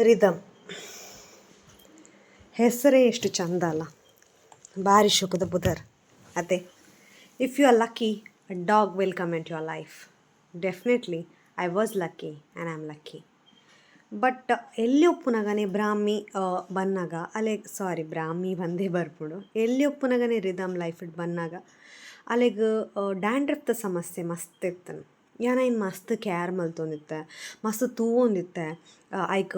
Rhythm ಹೆಸರೇ ಎಷ್ಟು ಚಂದ ಅಲ್ಲ. ಭಾರಿ ಶುಕದ ಬುಧರ್ ಅದೇ. If you are lucky, a dog will come into your life. Definitely I was lucky and I am lucky. But ಎಲ್ಲಿ ಒಪ್ಪುನಗನೆ ಬ್ರಾಹ್ಮಿ ಬನ್ನಾಗ ಬ್ರಾಹ್ಮಿ ಬಂದೇ ಬರ್ಪುಡು. ಎಲ್ಲಿ ಒಪ್ಪುನಗನೆ ರಿದಮ್ ಲೈಫ್ ಬನ್ನಾಗ ಅಲೆಗ್ ಡ್ಯಾಂಡ್ರಫ್ದ ಸಮಸ್ಯೆ ಮಸ್ತ್ ಇತ್ತನು. ಯಾನ ಇನ್ನು ಮಸ್ತ್ ಕೇರ್ ಮಲ್ತೊಂದಿತ್ತೆ, ಮಸ್ತ್ ತೂವೊಂದಿತ್ತೆ, ಐಕ್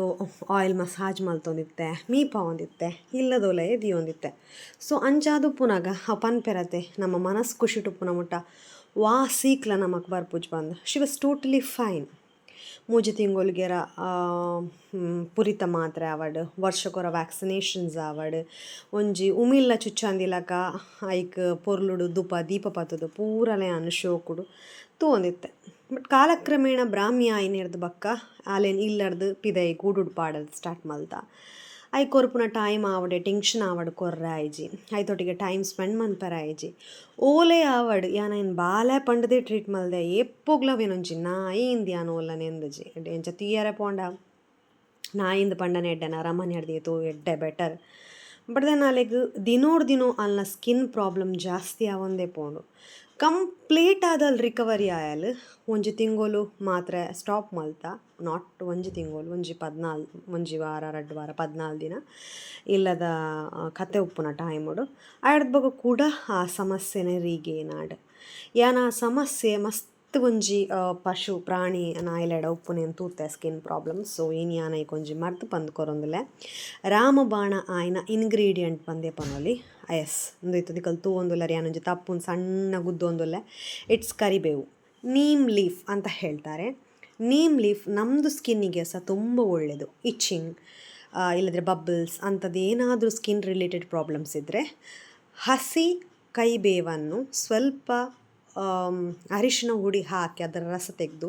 ಆಯಿಲ್ ಮಸಾಜ್ ಮಲ್ತೊಂದಿತ್ತೆ, ಮೀಪ ಒಂದಿತ್ತೆ, ಇಲ್ಲದೋಲೆ ದಿಯೊಂದಿತ್ತೆ. ಸೊ ಅಂಚಾದು ಪುನಗ ಪನ್ಪೆರತೆ ನಮ್ಮ ಮನಸ್ಸು ಖುಷಿ ಟುಪ್ಪುನ ಮುಟ್ಟ ವಾ ಸೀಕ್ಲ ನಮಕ್ ಬರ್ಪುಜ್ ಬಂದು ಶಿ ವಾಸ್ ಟೋಟಲಿ ಫೈನ್. ಮೂಜಿ ತಿಂಗೊಲ್ಗೆರ ಪುರಿತ ಮಾತ್ರೆ ಆವಡ್, ವರ್ಷಕೊರ ವ್ಯಾಕ್ಸಿನೇಷನ್ಸ್ ಆವಡ್, ಒಂಜಿ ಉಮಿಲ್ಲ ಚುಚ್ಚಂದಿಲಕ ಐಕ್ ಪೊರ್ಲುಡು ದೀಪ ಪತ್ತದು ಪೂರಲೆ ಅನ್ನು ಶೋಕುಡು ತೂಂದಿತ್ತೆ. ಬಟ್ ಕಾಲಕ್ರಮೇಣ ಬ್ರಾಹ್ಮಿ ಆಯ್ನಿರ್ದು ಬಕ್ಕ ಆಲೇನು ಇಲ್ಲರ್ದು ಪಿದೈ ಕೂಡುಡು ಪಾಡದು ಸ್ಟಾರ್ಟ್ ಮಲ್ತ. ಐ ಕೊರ್ಪುನ ಟೈಮ್ ಆವಡೆ ಟೆನ್ಷನ್ ಆವಡ್ ಕೊರ್ರೆ ಆಯ್ಜಿ, ಐತೊಟ್ಟಿಗೆ ಟೈಮ್ ಸ್ಪೆಂಡ್ ಮನ್ಪರ ಆಯ್ಜಿ. ಓಲೆ ಆವಡ್ ಯಾನ ಇನ್ನು ಬಾಲೆ ಪಂಡದೇ ಟ್ರೀಟ್ ಮಲ್ದೆ ಎಪ್ಪೋಗ್ಲವೇನೊಂಜಿ ನಾಯಿ ಇಂದಿಯಾನ ಓಲನೆ ಎಂದಜಿ ಎಂಚ ತೀಯರೆ ಪೋಂಡ ನಾಯಿಂದ ಪಂಡನ ಎಡ್ಡೆನ ರಮನೆ ಹಿಡ್ದು ಎಡ್ಡೆ ಬೆಟರ್. ಬಟ್ ದೆನ್ ಅಲೆಗ್ ದಿನೋ ಅಲ್ನ ಸ್ಕಿನ್ ಪ್ರಾಬ್ಲಮ್ ಜಾಸ್ತಿ ಆವೊಂದೇ ಪೋಂಡು. ಕಂಪ್ಲೀಟ್ ಆದಲ್ಲಿ ರಿಕವರಿ ಆಯಲ್ ಒಂಜಿ ತಿಂಗೊಲು ಮಾತ್ರೆ ಸ್ಟಾಪ್ ಮಲ್ತ, ನಾಟ್ ಒಂಜಿ ತಿಂಗೊಲು, ಒಂಜಿ ವಾರ 2 ವಾರ 14 ದಿನ ಇಲ್ಲದ ಕತೆ ಉಪ್ಪುನ ಟೈಮುಡು ಆಯ್ಡ್ದು ಬಗ್ಗೆ ಕೂಡ ಆ ಸಮಸ್ಯೆನೇ ರೀಗೇನಾಡ್. ಯಾನ ಆ ಸಮಸ್ಯೆ ಮಸ್ತ್ ಒಂಜಿ ಪಶು ಪ್ರಾಣಿ ನಾಯಿಲೆಡ ಉಪ್ಪುನೇನು ತೂತೆ ಸ್ಕಿನ್ ಪ್ರಾಬ್ಲಮ್. ಸೊ ಏನು ಯಾನ ಈಕೊಂಜಿ ಮರ್ತು ಪಂದು ಕೊರೊಂದುಲೆ ರಾಮಬಾಣ ಆಯ್ನ ಇಂಗ್ರೀಡಿಯೆಂಟ್ ಬಂದೇ ಪನೊಲಿ. ಎಸ್ ಒಂದು ಇತ್ತದಿಕ್ಕಲ್ಲಿ ತೂವೊಂದುಲ್ಲರಿ ಯಾನೊಂಜಿ ತಪ್ಪುಂದು ಸಣ್ಣ ಗುದ್ದೊಂದುಲ್ಲೆ. ಇಟ್ಸ್ ಕರಿಬೇವು, ನೀಮ್ ಲೀಫ್ ಅಂತ ಹೇಳ್ತಾರೆ. ನೀಮ್ ಲೀಫ್ ನಮ್ಮದು ಸ್ಕಿನ್ನಿಗೆ ಸಹ ತುಂಬ ಒಳ್ಳೆಯದು. ಇಚ್ಚಿಂಗ್ ಇಲ್ಲದ್ರೆ ಬಬಲ್ಸ್ ಅಂಥದ್ದು ಏನಾದರೂ ಸ್ಕಿನ್ ರಿಲೇಟೆಡ್ ಪ್ರಾಬ್ಲಮ್ಸ್ ಇದ್ದರೆ ಹಸಿ ಕೈಬೇವನ್ನು ಸ್ವಲ್ಪ ಅರಿಶಿನ ಹುಡಿ ಹಾಕಿ ಅದರ ರಸ ತೆಗೆದು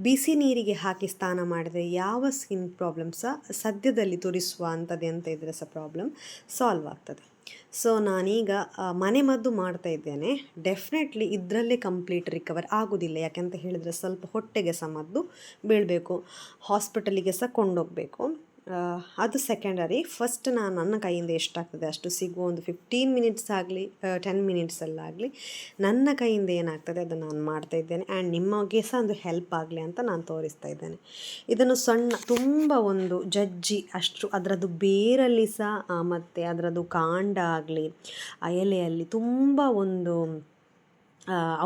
ಬಿಸಿ ನೀರಿಗೆ ಹಾಕಿ ಸ್ನಾನ ಮಾಡಿದರೆ ಯಾವ ಸ್ಕಿನ್ ಪ್ರಾಬ್ಲಮ್ ಸಹ ಸದ್ಯದಲ್ಲಿ ತೋರಿಸುವ ಅಂಥದ್ದು ಎಂತ ಇದ್ದರೆ ಸಹ ಪ್ರಾಬ್ಲಮ್ ಸಾಲ್ವ್ ಆಗ್ತದೆ. ಸೊ ನಾನೀಗ ಮನೆ ಮದ್ದು ಮಾಡ್ತಾ ಇದ್ದೇನೆ. ಡೆಫಿನೆಟ್ಲಿ ಇದರಲ್ಲೇ ಕಂಪ್ಲೀಟ್ ರಿಕವರ್ ಆಗೋದಿಲ್ಲ. ಯಾಕೆಂತ ಹೇಳಿದರೆ ಸ್ವಲ್ಪ ಹೊಟ್ಟೆಗೆ ಸಹ ಮದ್ದು ಬೀಳಬೇಕು, ಹಾಸ್ಪಿಟಲಿಗೆ ಸಹ ಕೊಂಡೋಗಬೇಕು. ಅದು ಸೆಕೆಂಡರಿ. ಫಸ್ಟ್ ನಾನು ನನ್ನ ಕೈಯಿಂದ ಎಷ್ಟಾಗ್ತದೆ ಅಷ್ಟು ಸಿಗುವ ಒಂದು 15 ಮಿನಿಟ್ಸ್ ಆಗಲಿ 10 ಮಿನಿಟ್ಸಲ್ಲಾಗಲಿ ನನ್ನ ಕೈಯಿಂದ ಏನಾಗ್ತದೆ ಅದನ್ನು ನಾನು ಮಾಡ್ತಾಯಿದ್ದೇನೆ. ಆ್ಯಂಡ್ ನಿಮಗೆ ಸಹ ಒಂದು ಹೆಲ್ಪ್ ಆಗಲಿ ಅಂತ ನಾನು ತೋರಿಸ್ತಾ ಇದ್ದೇನೆ. ಇದನ್ನು ತುಂಬ ಒಂದು ಜಜ್ಜಿ ಅಷ್ಟು ಅದರದ್ದು ಬೇರಲ್ಲಿ ಸಹ ಮತ್ತು ಅದರದ್ದು ಕಾಂಡ ಆಗಲಿ ಆ ಎಲೆಯಲ್ಲಿ ತುಂಬ ಒಂದು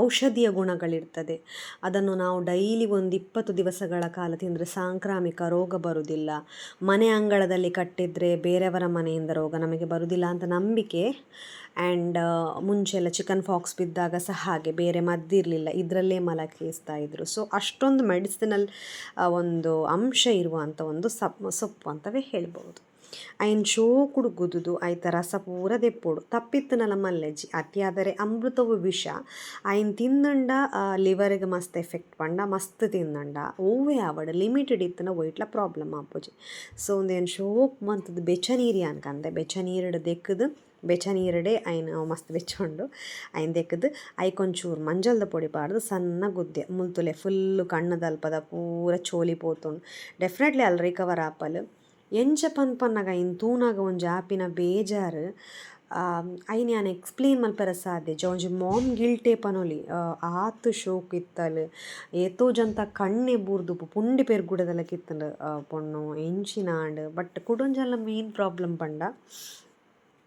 ಔಷಧೀಯ ಗುಣಗಳಿರ್ತದೆ. ಅದನ್ನು ನಾವು ಡೈಲಿ ಒಂದು 20 ದಿವಸಗಳ ಕಾಲ ತಿಂದರೆ ಸಾಂಕ್ರಾಮಿಕ ರೋಗ ಬರುವುದಿಲ್ಲ. ಮನೆ ಅಂಗಳದಲ್ಲಿ ಕಟ್ಟಿದರೆ ಬೇರೆಯವರ ಮನೆಯಿಂದ ರೋಗ ನಮಗೆ ಬರುವುದಿಲ್ಲ ಅಂತ ನಂಬಿಕೆ. ಆ್ಯಂಡ್ ಮುಂಚೆಲ್ಲ ಚಿಕನ್ ಫಾಕ್ಸ್ ಬಿದ್ದಾಗ ಸಹ ಹಾಗೆ ಬೇರೆ ಮದ್ದಿರಲಿಲ್ಲ, ಇದರಲ್ಲೇ ಮಲಗಿಸ್ತಾ ಇದ್ದರು. ಸೊ ಅಷ್ಟೊಂದು ಮೆಡಿಸಿನಲ್ ಒಂದು ಅಂಶ ಇರುವಂಥ ಒಂದು ಸೊಪ್ಪು ಅಂತವೇ ಹೇಳ್ಬೋದು. ಐನ್ ಶೋಕುಡು ಗುದುದು ಐತ ರಸ ಪೂರ ದೆಪ್ಪೋಡು ತಪ್ಪಿತ್ತನಲ್ಲ ಮಲ್ಲೆಜ್ಜಿ. ಅತಿಯಾದರೆ ಅಮೃತವು ವಿಷ. ಐನ್ ತಿಂದಂಡ ಲಿವರ್ಗೆ ಮಸ್ತ್ ಎಫೆಕ್ಟ್ ಪಂಡ, ಮಸ್ತ್ ತಿಂದಂಡ ಓವೇ ಆವಡ್ ಲಿಮಿಟೆಡ್ ಇತ್ತನ ಒಯ್ಟ್ಲ ಪ್ರಾಬ್ಲಮ್ ಆಪುಜಿ. ಸೊ ಒಂದೇನು ಶೋಕ್ ಮಂತದ್ದು ಬೆಚ್ಚ ನೀರು ಅನ್ಕಂದೆ. ಬೆಚ್ಚ ನೀರಿಡು ದೆಕ್ಕದು ಬೆಚ್ಚ ನೀರಡೆ ಐನು ಮಸ್ತ್ ಬೆಚ್ಚೊಂಡು ಐನ್ ದೆಕ್ಕದು ಐಕೊಂಚೂರು ಮಂಜಲ್ದ ಪೊಡಿ ಪಾಡ್ದು ಸಣ್ಣ ಗುದ್ದೆ ಮುಲ್ತುಲೆ ಫುಲ್ಲು ಕಣ್ಣದಲ್ಪದ ಪೂರ ಚೋಲಿ ಪೋತುಂಡು. ಡೆಫಿನೆಟ್ಲಿ ಅಲ್ಲಿ ರಿಕವರ್ ಆಪಲ್. ಎಂಚ ಪನ್ಪನ್ನಾಗ ಐನ್ ತೂನಾಗ ಒಂಜಿ ಆಪಿನ ಬೇಜಾರು ಐನ್ ಯಾನ್ ಎಕ್ಸ್ಪ್ಲೇನ್ ಮಲ್ಪರ ಸಾಧ್ಯ. ಒಂಜಿ ಮಾಮ್ ಗಿಲ್ಟೇ ಪನೊಲಿ ಆತು ಶೋಕ್ ಇತ್ತಲು ಏತೋ ಜಂತ ಕಣ್ಣೆ ಬೂರ್ದು ಪುಂಡಿ ಪೆರ್ಗುಡದಲ್ಲ ಕಿತ್ತಂಡು ಪೊಣ್ಣು ಎಂಚಿನಾಂಡ್. ಬಟ್ ಕುಡೊಂಜಲ್ಲ ಮೇನ್ ಪ್ರಾಬ್ಲಮ್ ಪಂಡ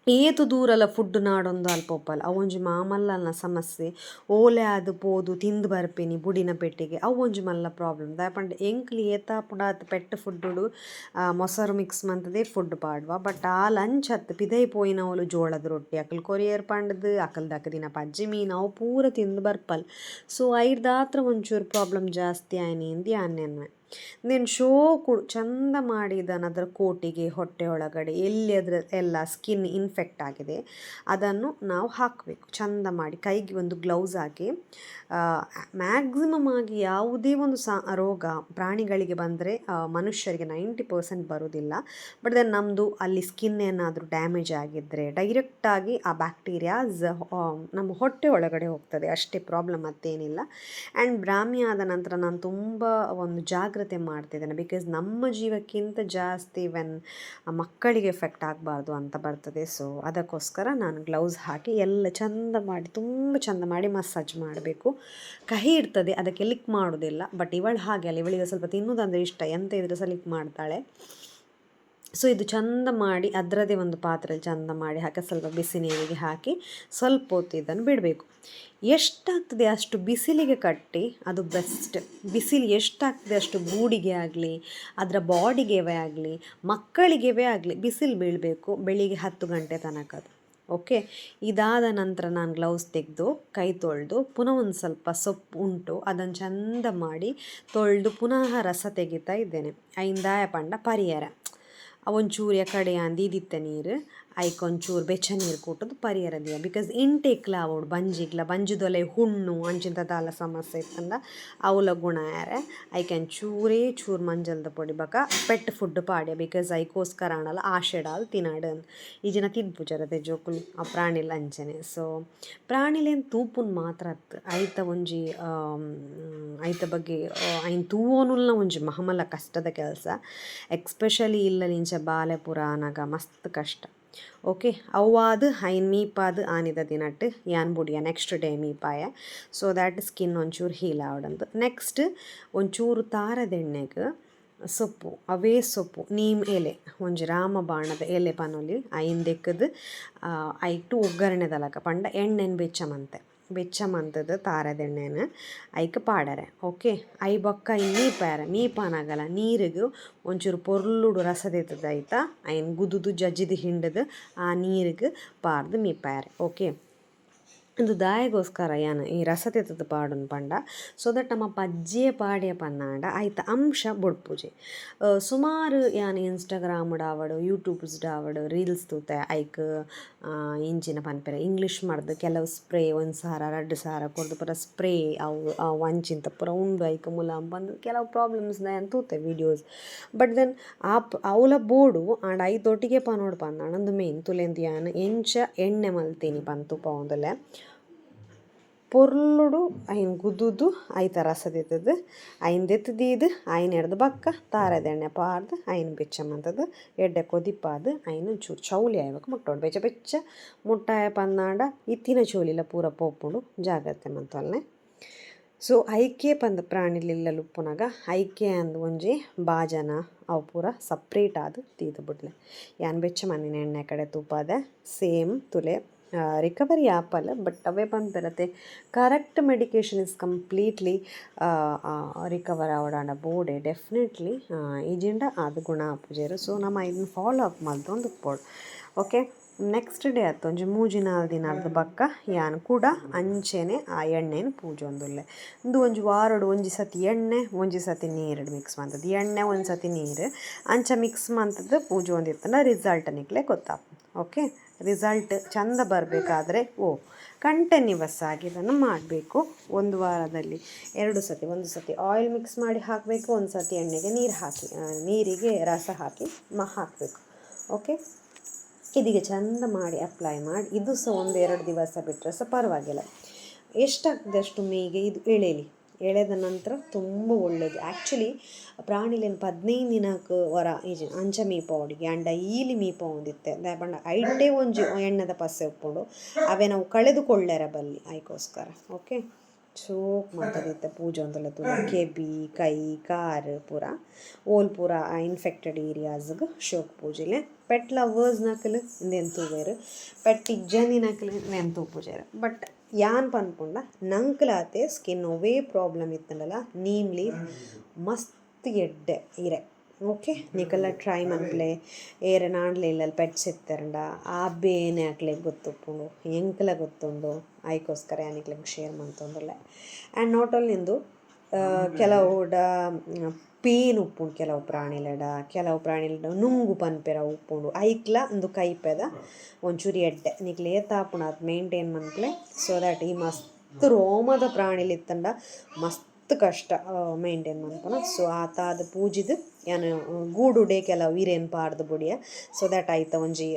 ಏತು ದೂರಲ ಫುಡ್ ನಾಡೊಂದು ಅಲ್ಪೊಪ್ಪಲ್ಲ ಅವೊಂಜಿ ಮಾಮಲ್ಲನ ಸಮಸ್ಯೆ. ಓಲೆ ಅದು ಪೋದು ತಿಂದು ಬರ್ಪೇನಿ ಬುಡಿನ ಪೆಟ್ಟಿಗೆ ಅವು ಒಂಜಿ ಮಲ್ಲ ಪ್ರಾಬ್ಲಮ್ ದಾಯಪಂಡ ಎಂಕ್ಲಿ ಏತ ಪುಡಾತ್ ಪೆಟ್ಟ ಫುಡ್ಡು ಮೊಸರು ಮಿಕ್ಸ್ ಮಂತದೇ ಫುಡ್ ಪಾಡುವ. ಬಟ್ ಆ ಲಂಚ್ ಹತ್ತು ಪಿದೈ ಪೋಯಿನವಲು ಜೋಳದ ರೊಟ್ಟಿ ಅಕಲ್ ಕೊರಿಯರ್ ಪಂಡದು ಅಕಲ್ದಕ್ಕ ದಿನ ಪಜ್ಜಿ ಮೀನು ಅವು ಪೂರ ತಿಂದು ಬರ್ಪಲ್. ಸೊ ಐಡ್ದಾತ್ರ ಒಂಚೂರು ಪ್ರಾಬ್ಲಮ್ ಜಾಸ್ತಿ ಆಯ್ನಿಂದು ಅನ್ನೆನ್ವೆ. ದೆನ್ ಶೋಕುಡು ಚಂದ ಮಾಡಿದನು ಅದರ ಕೋಟಿಗೆ ಹೊಟ್ಟೆ ಒಳಗಡೆ ಎಲ್ಲಿ ಅದರ ಎಲ್ಲ ಸ್ಕಿನ್ ಇನ್ಫೆಕ್ಟ್ ಆಗಿದೆ ಅದನ್ನು ನಾವು ಹಾಕಬೇಕು ಚಂದ ಮಾಡಿ. ಕೈಗೆ ಒಂದು ಗ್ಲೌಸ್ ಹಾಕಿ ಮ್ಯಾಕ್ಸಿಮಮ್ ಆಗಿ ಯಾವುದೇ ಒಂದು ರೋಗ ಪ್ರಾಣಿಗಳಿಗೆ ಬಂದರೆ ಮನುಷ್ಯರಿಗೆ 90% ಬರೋದಿಲ್ಲ. ಬಟ್ ದೆನ್ ನಮ್ಮದು ಅಲ್ಲಿ ಸ್ಕಿನ್ ಏನಾದರೂ ಡ್ಯಾಮೇಜ್ ಆಗಿದ್ದರೆ ಡೈರೆಕ್ಟಾಗಿ ಆ ಬ್ಯಾಕ್ಟೀರಿಯಾಸ್ ನಮ್ಮ ಹೊಟ್ಟೆ ಒಳಗಡೆ ಹೋಗ್ತದೆ ಅಷ್ಟೇ ಪ್ರಾಬ್ಲಮ್, ಮತ್ತೇನಿಲ್ಲ. ಆ್ಯಂಡ್ ಬ್ರಾಹ್ಮಿ ಆದ ನಂತರ ನಾನು ತುಂಬ ಒಂದು ಜಾಗ್ರತೆ ಜಾಗ್ರತೆ ಮಾಡ್ತಿದ್ದೇನೆ. ಬಿಕಾಸ್ ನಮ್ಮ ಜೀವಕ್ಕಿಂತ ಜಾಸ್ತಿ ಮಕ್ಕಳಿಗೆ ಎಫೆಕ್ಟ್ ಆಗಬಾರ್ದು ಅಂತ ಬರ್ತದೆ. ಸೊ ಅದಕ್ಕೋಸ್ಕರ ನಾನು ಗ್ಲೌಸ್ ಹಾಕಿ ಎಲ್ಲ ಚಂದ ಮಾಡಿ, ತುಂಬ ಚಂದ ಮಾಡಿ ಮಸಾಜ್ ಮಾಡಬೇಕು. ಕಹಿ ಇರ್ತದೆ, ಅದಕ್ಕೆ ಲಿಕ್ ಮಾಡೋದಿಲ್ಲ. ಬಟ್ ಇವಳು ಹಾಗೆ ಅಲ್ಲ, ಇವಳಿಗೆ ಸ್ವಲ್ಪ ತಿನ್ನೋದಂದರೆ ಇಷ್ಟ, ಎಂತ ಇದ್ರೂ ಸಹ ಲಿಕ್ ಮಾಡ್ತಾಳೆ. ಸೊ ಇದು ಚಂದ ಮಾಡಿ ಅದರದೇ ಒಂದು ಪಾತ್ರೆಯಲ್ಲಿ ಚಂದ ಮಾಡಿ ಹಾಕಿ ಸ್ವಲ್ಪ ಬಿಸಿ ನೀರಿಗೆ ಹಾಕಿ ಸ್ವಲ್ಪ ಹೊತ್ತು ಇದನ್ನು ಬಿಡಬೇಕು. ಎಷ್ಟಾಗ್ತದೆ ಅಷ್ಟು ಬಿಸಿಲಿಗೆ ಕಟ್ಟಿ, ಅದು ಬೆಸ್ಟ್. ಬಿಸಿಲು ಎಷ್ಟಾಗ್ತದೆ ಅಷ್ಟು ಗೂಡಿಗೆ ಆಗಲಿ, ಅದರ ಬಾಡಿಗೆವೇ ಆಗಲಿ, ಮಕ್ಕಳಿಗೆವೇ ಆಗಲಿ ಬಿಸಿಲು ಬೀಳಬೇಕು. ಬೆಳಿಗ್ಗೆ 10 ಗಂಟೆ ತನಕ ಅದು. ಓಕೆ, ಇದಾದ ನಂತರ ನಾನು ಗ್ಲೌಸ್ ತೆಗೆದು ಕೈ ತೊಳೆದು ಪುನಃ ಒಂದು ಸ್ವಲ್ಪ ಸೊಪ್ಪು ಉಂಟು ಅದನ್ನು ಚಂದ ಮಾಡಿ ತೊಳೆದು ಪುನಃ ರಸ ತೆಗಿತಾ ಇದ್ದೇನೆ. ಐಂದಾಯ ಪಂಡ ಪರಿಹಾರ ಒಂಚೂರು ಕಡೆ ಅಂದಿದ್ದಿತ್ತೆ ನೀರು ಐಕೊಂಚೂರು ಬೆಚ್ಚ ನೀರು ಕೊಟ್ಟದು ಪರಿಹಾರದಿಯ. ಬಿಕಾಸ್ ಇಂಟೇಕ್ಲ ಅವಳು ಬಂಜಿದೊಲೆ ಹುಣ್ಣು ಅಂಚಿಂತದಲ್ಲ ಸಮಸ್ಯೆ ಇತ್ತಂದ ಅವಳ ಗುಣ ಯಾರೆ ಚೂರೇ ಚೂರು ಮಂಜಲ್ದ ಪೊಡಿ ಬಕ ಪೆಟ್ ಫುಡ್ ಪಾಡ್ಯ. ಬಿಕಾಸ್ ಐಕೋಸ್ಕರ ಆಣಲ್ಲ ಆಶೆಡಾಲ್ ತಿನ್ನಾಡು ಈಜಿನ ತಿನ್ಪುಜರದೆ ಜೋಕುಲು ಆ ಪ್ರಾಣಿಲ ಅಂಚನೆ. ಸೊ ಪ್ರಾಣಿಲೇನು ತೂಪುನ್ ಮಾತ್ರ ಅತ್ತು ಐತ ಒಂಜಿ ಐತ ಬಗ್ಗೆ ಐನ್ ತೂವೋನುಲ್ನ ಒಂಜಿ ಮಹಮಲ್ಲ ಕಷ್ಟದ ಕೆಲಸ. ಎಕ್ಸ್ಪೆಷಲಿ ಇಲ್ಲ ಇಂಚ ಬಾಲೆ ಪುರಾಣಗ ಮಸ್ತ್ ಕಷ್ಟ. ಓಕೆ, ಅವಾದು ಐನ್ ಮೀಪಾದು ಆನಿದ ದಿನಟ್ಟು ಯಾನ್ ಬುಡಿಯ ನೆಕ್ಸ್ಟ್ ಡೇ ಮೀಪಾಯ. ಸೊ ದ್ಯಾಟ್ ಸ್ಕಿನ್ ಒಂಚೂರು ಹೀಲ್ ಆವಡಂದು. ನೆಕ್ಸ್ಟ್ ಒಂಚೂರು ತಾರದೆಣ್ಣೆಗೆ ಸೊಪ್ಪು, ಅವೇ ಸೊಪ್ಪು ನೀಮ್ ಎಲೆ ಒಂಜಿ ರಾಮಬಾಣದ ಎಲೆ ಪನೊಲಿ ಐನ್ ದೆಕ್ಕದು ಐಟು ಒಗ್ಗರಣೆದಲಕ ಪಂಡ ಎಣ್ಣೆನ ಬೆಚ್ಚಮಂತದ ತಾರದೆಣ್ಣೆನ ಐಕ್ ಪಾಡರೆ. ಓಕೆ, ಐ ಬೊಕ್ಕ ಮೀಪಾನಾಗಲ್ಲ ನೀರಿಗೂ ಒಂಚೂರು ಪೊರ್ಲುಡು ರಸದೆತ್ತದ ಆಯ್ತಾ ಐನ್ ಗುದುದು ಜಜ್ಜಿದು ಹಿಂಡದು ಆ ನೀರಿಗೆ ಪಾರ್ದು ಮೀಪಾರೆ. ಓಕೆ, ಇದು ದಾಯಗೋಸ್ಕರ ಯಾನು ಈ ರಸತೆತ್ತದ ಪಾಡುನ್ ಪಂಡ. ಸೊ ದಟ್ ನಮ್ಮ ಪಜ್ಜಿಯೇ ಪಾಡ್ಯ ಪನ್ನಾಂಡ ಆಯ್ತ ಅಂಶ ಬೊಡ್ಪುಜೆ. ಸುಮಾರು ಯಾನು ಇನ್ಸ್ಟಾಗ್ರಾಮ್ಡ್ ಆವಡು ಯೂಟ್ಯೂಬ್ಸ್ಡ್ ಆವಡು ರೀಲ್ಸ್ ತೂತೆ ಐಕ್ ಇಂಚಿನ ಪನ್ಪೆರ ಇಂಗ್ಲೀಷ್ ಮಾಡ್ದು ಕೆಲವು ಸ್ಪ್ರೇ 1 ಸಾರ 2 ಸಾರ ಕೊಡ್ದು ಪೂರ ಸ್ಪ್ರೇ ಅವು ಅಂಚಿಂತ ಪೂರ ಉಂಡು ಐಕ್ ಮುಲಾಮ್ ಬಂದು ಕೆಲವು ಪ್ರಾಬ್ಲಮ್ಸ್ ಅಂತ ತೂತೆ ವೀಡಿಯೋಸ್. ಬಟ್ ದೆನ್ ಅವಳ ಬೋಡು ಆಂಡ ಐತೊಟ್ಟಿಗೆ ಪನೋಡು ಪಂದಾಣ ಒಂದು ಮೇನ್ ತುಲೆಂದು ಯಾನು ಎಂಚ ಎಣ್ಣೆ ಮಲ್ತೀನಿ ಪಂತು ಪೌಂದಲೆ ಪೊರ್ಲುಡು ಐನ್ ಗುದ್ದುದು ಐತ ರಸದೆತ್ತದು ಐನ್ ದೆತ್ತದೀದು ಐನ್ ಎಡ್ದು ಬಕ್ಕ ತಾರದೆಣ್ಣೆ ಪಾರ್ದು ಐನ್ ಬೆಚ್ಚಮಂತದು ಎಡ್ಡೆ ಕೊದಿಪಾದು ಐನು ಚೂರು ಚೌಲಿ ಆಯ್ಬೇಕು ಮುಟ್ಟೋಡು ಬೆಚ್ಚ ಮುಟ್ಟಾಯ ಪಂದಾಂಡ ಇತ್ತಿನ ಚೋಲಿಲ ಪೂರ ಪೋಪುಂಡು ಜಾಗ್ರತೆ ಮಂತೊಲ್ನೆ. ಸೊ ಐಕೆ ಪಂದ ಪ್ರಾಣಿಲಿಲ್ಲಲು ಉಪ್ಪುನಗ ಐಕೆ ಅಂದು ಒಂಜಿ ಬಾಜನ ಅವು ಪೂರ ಸಪ್ರೇಟ್ ಆದು ತೀದು ಬಿಡ್ಲೆ. ಯಾನ್ ಬೆಚ್ಚ ಮಣ್ಣಿನ ಎಣ್ಣೆ ಕಡೆ ತೂಪಾದೆ ಸೇಮ್ ತುಲೆ ರಿಕವರಿ ಆಪಲ್ಲ. ಬಟ್ ಅವೇ ಪಂಪಿರತ್ತೆ correct medication is completely recover ಆವಡಾಂಡ ಬೋಡೆ ಡೆಫಿನೆಟ್ಲಿ ಈಜಿಂಡ ಅದು ಗುಣ ಆಪುಜೆರು. ಸೊ ನಮ್ಮ ಇದನ್ನ ಫಾಲೋ ಅಪ್ ಮಲ್ತೊಂದು ಉಪ್ಪೋಡು. ಓಕೆ, ನೆಕ್ಸ್ಟ್ ಡೇ ಆಯ್ತು ಒಂಜಿ 3 ದಿನದ ಬಕ್ಕ ಯಾನು ಕೂಡ ಅಂಚೆನೆ ಆ ಎಣ್ಣೆನ ಪೂಜೊಂದುಲ್ಲೆ. ಇಂದು ಒಂಜಿ ವಾರಡು ಒಂಜಿ ಸತಿ ಎಣ್ಣೆ ಒಂಜಿ ಸತಿ ನೀರು ಮಿಕ್ಸ್ ಮಾಡ್ತದೆ. ಎಣ್ಣೆ ಒಂದು ಸತಿ ನೀರು ಅಂಚ ಮಿಕ್ಸ್ ಮಾಡ್ತದ್ದು ಪೂಜೆ ಒಂದಿತ್ತಂಡ ರಿಸಲ್ಟ್ ನಿಕ್ಲೆ ಗೊತ್ತಾಪ. ಓಕೆ, ರಿಸಲ್ಟ್ ಚಂದ ಬರಬೇಕಾದ್ರೆ ಕಂಟಿನ್ಯೂವಸ್ ಆಗಿ ಇದನ್ನು ಮಾಡಬೇಕು. ಒಂದು ವಾರದಲ್ಲಿ 2 ಸತಿ, ಒಂದು ಸತಿ ಆಯಿಲ್ ಮಿಕ್ಸ್ ಮಾಡಿ ಹಾಕಬೇಕು, ಒಂದು ಸತಿ ಎಣ್ಣೆಗೆ ನೀರಿಗೆ ರಸ ಹಾಕಿ ಹಾಕಬೇಕು. ಓಕೆ, ಇದೀಗ ಚಂದ ಮಾಡಿ ಅಪ್ಲೈ ಮಾಡಿ ಇದು ಸಹ 1-2 ದಿವಸ ಬಿಟ್ಟರೆ ಸಹ ಪರವಾಗಿಲ್ಲ. ಎಷ್ಟಾಗ್ತದೆ ಅಷ್ಟು ಮೇಗೆ ಇದು ಎಳೆದ ನಂತರ ತುಂಬ ಒಳ್ಳೆಯದು. ಆ್ಯಕ್ಚುಲಿ ಪ್ರಾಣಿಲೇನು 15 ದಿನಕ್ಕೆ ವರ ಈಜು ಅಂಚ ಮೀಪ ಅವಡಿಗೆ ಅಂಡ ಈಲಿ ಮೀಪ ಹೊಂದಿತ್ತೆ ದಾಯಪಂಡ ಐಟೇ ಒಂಜಿ ಎಣ್ಣೆದ ಪಸೆ ಉಪ್ಪುಂಡು ಅವೇ ನಾವು ಕಳೆದುಕೊಳ್ಳೆರ ಬಲ್ಲಿ ಐಕೋಸ್ಕರ. ಓಕೆ, ಚೋಕ್ ಮಾತದಿತ್ತೆ ಪೂಜೆ ಒಂದಲ್ಲ ತುಳ ಕೆಬಿ ಕೈ ಕಾರ್ ಪೂರ ಓಲ್ ಪೂರ ಇನ್ಫೆಕ್ಟೆಡ್ ಏರಿಯಾಸ್ಗೆ ಶೋಕ್ ಪೂಜೆಲೆ. ಪೆಟ್ ಲವರ್ಸ್ ನಕಲು ಇಂದೇನು ತೂವೇರು, ಪೆಟ್ ಇಜ್ಜಂದಿ ನಕಲು ಇಂದೇನು ತೂಪುಜೇರು. ಬಟ್ ಯಾನ್ ಪನ್ಪುಂಡ ನಂಕ್ಲಾತೆ ಸ್ಕಿನ್ ಒವೇ ಪ್ರಾಬ್ಲಮ್ ಇತ್ತಂಡಲ್ಲ ನೀಮ್ಲಿ ಮಸ್ತ್ ಎಡ್ಡೆ ಇರೆ. ಓಕೆ, ನಿಕಲ್ಲ ಟ್ರೈ ಮನ್ಪಲೆ ಏರೆ ನಾಡ್ಲೆ ಇಲ್ಲ ಪೆಟ್ಸ್ ಇತ್ತರಂಡ ಆ ಬೇನೆ ಹಾಕ್ಲೆ ಗೊತ್ತುಪ್ಪುಂಡು ಎಂಕ್ಲ ಗೊತ್ತುಂಡು ಐಕೋಸ್ಕರ ಯಾನಿಕ್ಲೆಗೆ ಶೇರ್ ಮಾಡ್ತೊಂದುಲ್ಲೆ. ಆ್ಯಂಡ್ ನಾಟ್ ಓನ್ಲಿ ಇಂದು ಕೆಲವು ಪೇನ್ ಉಪ್ಪುಂಡು ಕೆಲವು ಪ್ರಾಣಿಲಡ ನುಂಗು ಪನ್ಪೆರ ಉಪ್ಪುಂಡು ಐಕ್ಲ ಒಂದು ಕೈಪೆದ ಒಂಚೂರು ಎಡ್ಡೆ ನಿಕ್ಲೆ ಏತಾಪುಂಡು ಅದು ಮೇಂಟೈನ್ ಮನ್ಪಲೆ. ಸೊ ದ್ಯಾಟ್ ಈ ಮಸ್ತ್ ರೋಮದ ಪ್ರಾಣಿಲಿತ್ತಂಡ ಮಸ್ತ್ ಕಷ್ಟ ಮೇಂಟೈನ್ ಮನ್ಪುನ. ಸೊ ಆತಾದ ಪೂಜಿದು ಯಾನು ಗೂಡುಡೆ ಕೆಲವು ಇರೇನು ಪಾಡ್ದು ಬುಡಿಯ. ಸೊ ದ್ಯಾಟ್ ಐತ ಒಂಜಿ